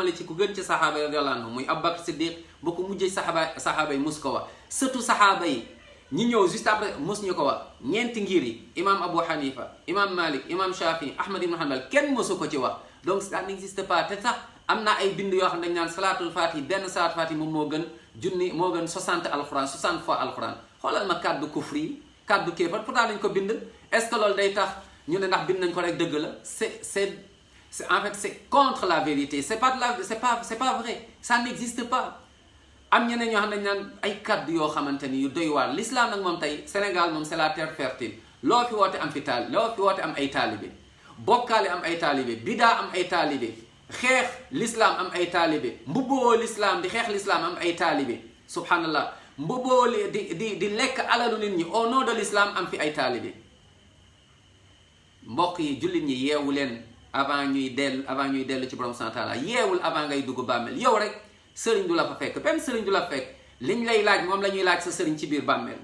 male ci ku gën ci saxaaba yi radiyallahu anhu muy Abubakar Siddiq ba ko mujjee saxaaba yi mus ko wax surtout saxaaba yi ñi ñëw juste après mus ñu ko wax ñeenti ngir yi imam Abu Hanifa imam Malik imam Shafi Ahmad ibn Hanbal kenn mosu ko ci wax donc ça n'existe pas te sax am na ay bind yoo xam ne dañ naan salaatul fatih benn salaatul fatih moom moo gën junni moo gën 60 alquran 60 fois alquran xoolal ma kàddu kufri yi kàddu kéefar pourtant dañ ko bind est ce que loolu day tax ñu ne ndax bind nañ ko rek dëgg la en fait c'est contre la vérité c'est pas vrai ça n'existe pas am ñeneen ñoo xam ne dañ naan ay kàddu yoo xamante ni yu doy waar l'islam nag moom tey Sénégal moom c'est la terre fertile loo fi woote am fi loo fi woote am ay taalibe bokkaale am ay taalibe bidaa am ay taalibe xeex l'islam am ay taalibe mbubboo l'islam di xeex l'islam am ay taalibe subhanallah mbubboo di lekk alalu nit ñi au nom de l'islam am fi ay taalibe mbokk yi jullit ñi yeewu leen avant ñuy dellu ci borom subhanahu wa ta'ala yeewul avant ngay dugg bàmmeel yow rek sëriñ du la fa fekk benn sëriñ du la fekk liñ lay laaj moom la ñuy laaj sa sëriñ ci biir bàmmeel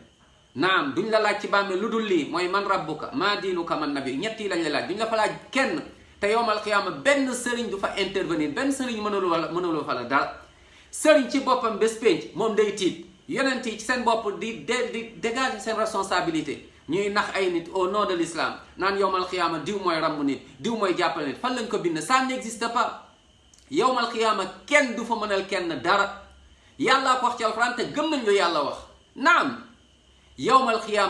naam duñ la laaj ci bàmmeel lu dul lii mooy man rabbuka maa diinuka man nabi ñett yi lañ la laaj duñ la fa laaj kenn te yowmal xiyaama benn sëriñ du fa intervenir benn sëriñ mënulu fa la dara sëriñ ci boppam bés pénc moom day tiit yonent yi ci seen bopp di dégager seen responsabilité ñuy nax ay nit au nom de l'islam naan yowmal xiyaama diw mooy ramm nit diw mooy jàppale nit fan lañ ko bind ça n'existe pas yowmal xiyaama kenn du fa mënal kenn dara yàllaa ko wax ci alxuraan te gëm nañ lu yàlla wax naam yowmal xiyaama